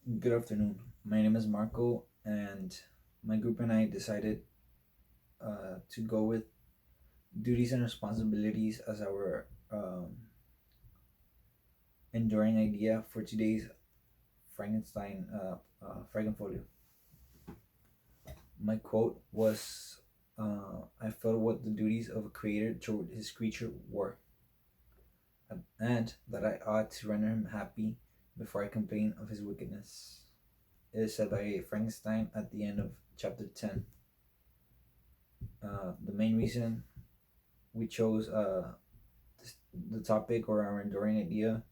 Good afternoon. My name is Marco, and my group and I decided to go with duties and responsibilities as our enduring idea for today's Frankenfolio. My quote was I felt what the duties of a creator toward his creature were, and that I ought to render him happy before I complain of his wickedness. It is said by Frankenstein at the end of chapter 10. The main reason we chose the topic or our enduring idea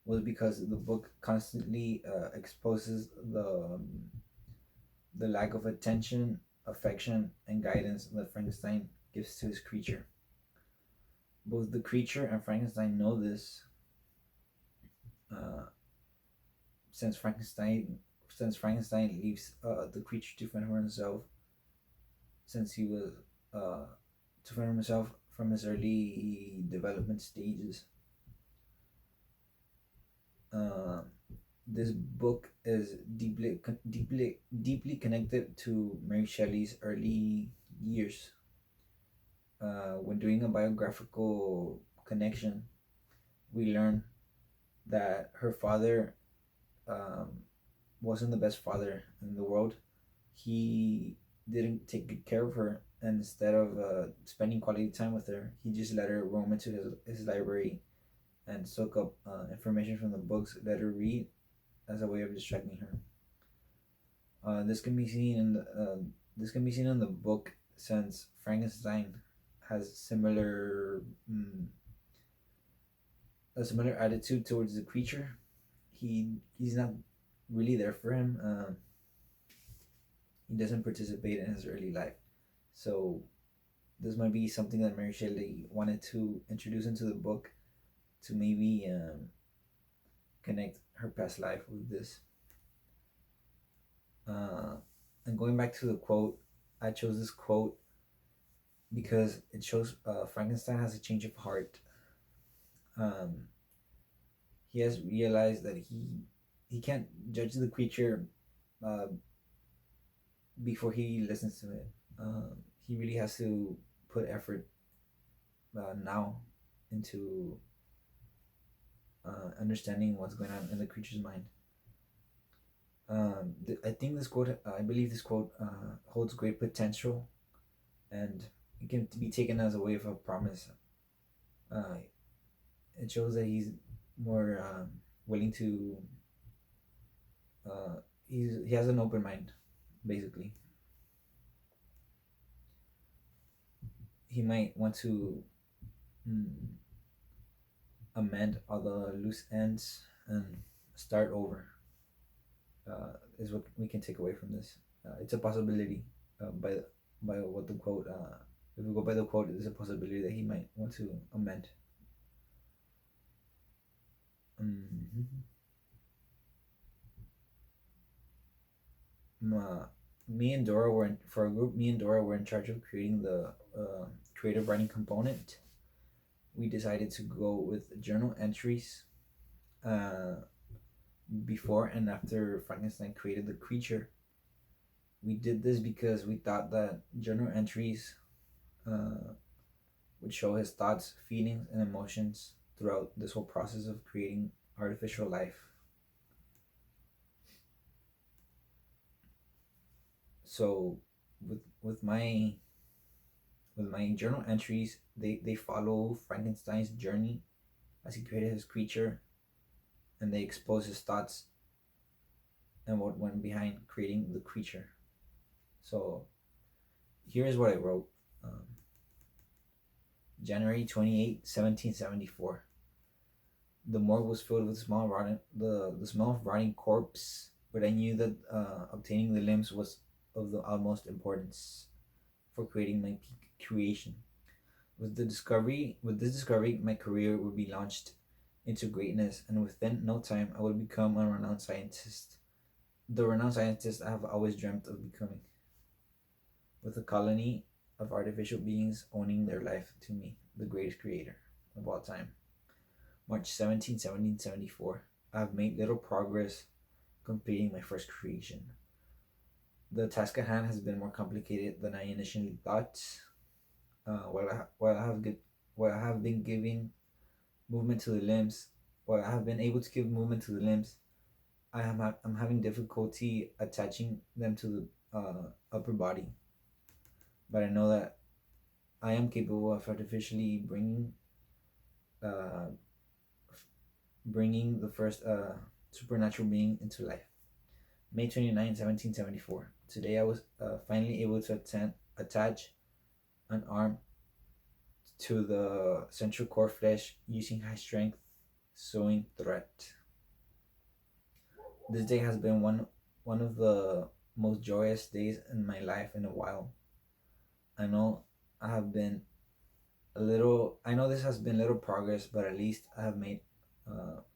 was because the book constantly exposes the lack of attention, affection, and guidance that Frankenstein gives to his creature. Both the creature and Frankenstein know this, uh, since Frankenstein leaves the creature to fend for himself, since he was to fend for himself from his early development stages. Uh, this book is deeply connected to Mary Shelley's early years. When doing a biographical connection, we learn that her father um, wasn't the best father in the world. He didn't take good care of her, and instead of spending quality time with her, he just let her roam into his library and soak up information from the books, let her read as a way of distracting her. This can be seen in the book, since Frankenstein has a similar attitude towards the creature. He's not really there for him. He doesn't participate in his early life, so this might be something that Mary Shelley wanted to introduce into the book to maybe connect her past life with this. Uh, and going back to the quote, I chose this quote because it shows Frankenstein has a change of heart. Um, he has realized that he can't judge the creature uh, before he listens to it. He really has to put effort now into understanding what's going on in the creature's mind. I believe this quote holds great potential, and it can be taken as a way of a promise. Uh, it shows that he's more willing to. Uh, he has an open mind, basically. He might want to mm, amend all the loose ends and start over. Is what we can take away from this. It's a possibility by what the quote. If we go by the quote, it's a possibility that he might want to amend. Mm-hmm. Uh, Me and Dora were for a group. Me and Dora were in charge of creating the creative writing component. We decided to go with journal entries uh, before and after Frankenstein created the creature. We did this because we thought that journal entries uh, would show his thoughts, feelings, and emotions throughout this whole process of creating artificial life. So, with my journal entries, they follow Frankenstein's journey as he created his creature, and they expose his thoughts and what went behind creating the creature. So here is what I wrote. January 28, 1774. The morgue was filled with the smell of rotting corpse, but I knew that obtaining the limbs was of the utmost importance for creating my peak creation. With this discovery, my career would be launched into greatness, and within no time, I would become a renowned scientist. The renowned scientist I have always dreamt of becoming, with a colony of artificial beings owning their life to me, the greatest creator of all time. March 17, 1774. I have made little progress completing my first creation. The task at hand has been more complicated than I initially thought. While I have been giving movement to the limbs, while I have been able to give movement to the limbs, I'm having difficulty attaching them to the upper body. But I know that I am capable of artificially uh, bringing the first supernatural being into life. May 29, 1774. Today I was finally able to attach an arm to the central core flesh using high strength sewing thread. This day has been one of the most joyous days in my life in a while. I know I have been I know this has been little progress, but at least I have made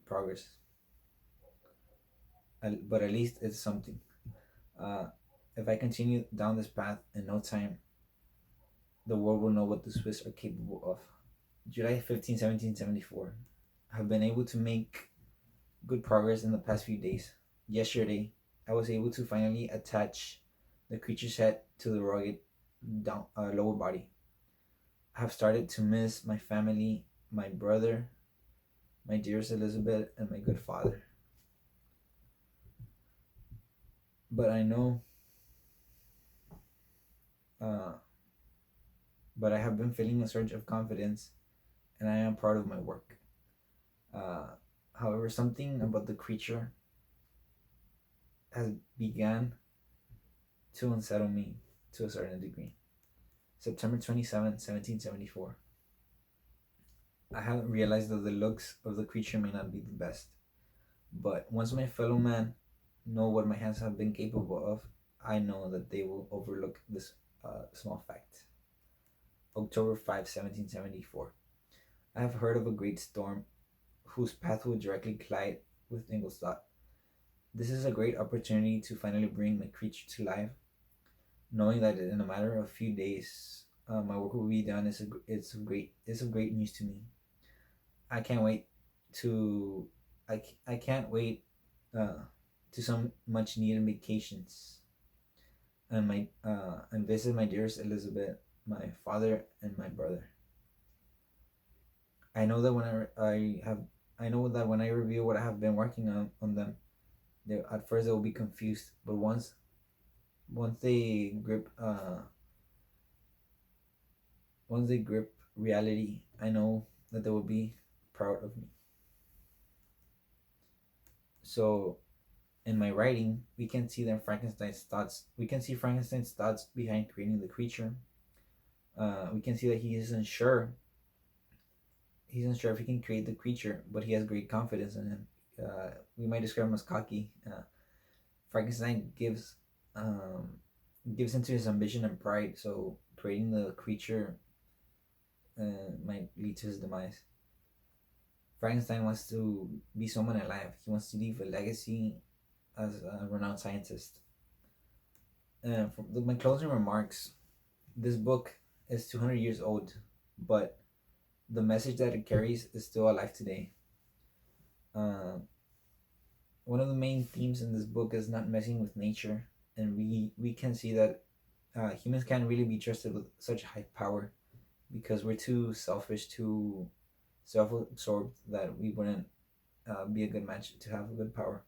progress. But at least it's something. Uh, if I continue down this path, in no time, the world will know what the Swiss are capable of. July 15, 1774. I have been able to make good progress in the past few days. Yesterday, I was able to finally attach the creature's head to the rugged lower body. I have started to miss my family, my brother, my dearest Elizabeth, and my good father. But I know, uh, but I have been feeling a surge of confidence, and I am proud of my work. Uh, However, something about the creature has began to unsettle me to a certain degree. September 27, 1774. I haven't realized that the looks of the creature may not be the best, but once my fellow man know what my hands have been capable of, I know that they will overlook this small fact. October 5, 1774. I have heard of a great storm whose path will directly collide with Ingolstadt. This is a great opportunity to finally bring my creature to life, knowing that in a matter of a few days, my work will be done. It's of great news to me. I can't wait to I can't wait to some much needed vacations and visit my dearest Elizabeth, my father, and my brother. I know that I know that when I review what I have been working on them, at first they will be confused, but once they grip once they grip reality, I know that they will be proud of me. So in my writing, we can see Frankenstein's thoughts behind creating the creature. We can see that he's unsure if he can create the creature, but he has great confidence in him. We might describe him as cocky. Frankenstein gives into his ambition and pride, so creating the creature might lead to his demise. Frankenstein wants to be someone alive. He wants to leave a legacy as a renowned scientist. For my closing remarks, this book is 200 years old, but the message that it carries is still alive today. Uh, One of the main themes in this book is not messing with nature, and we can see that humans can't really be trusted with such high power because we're too selfish, too self-absorbed that we wouldn't be a good match to have a good power.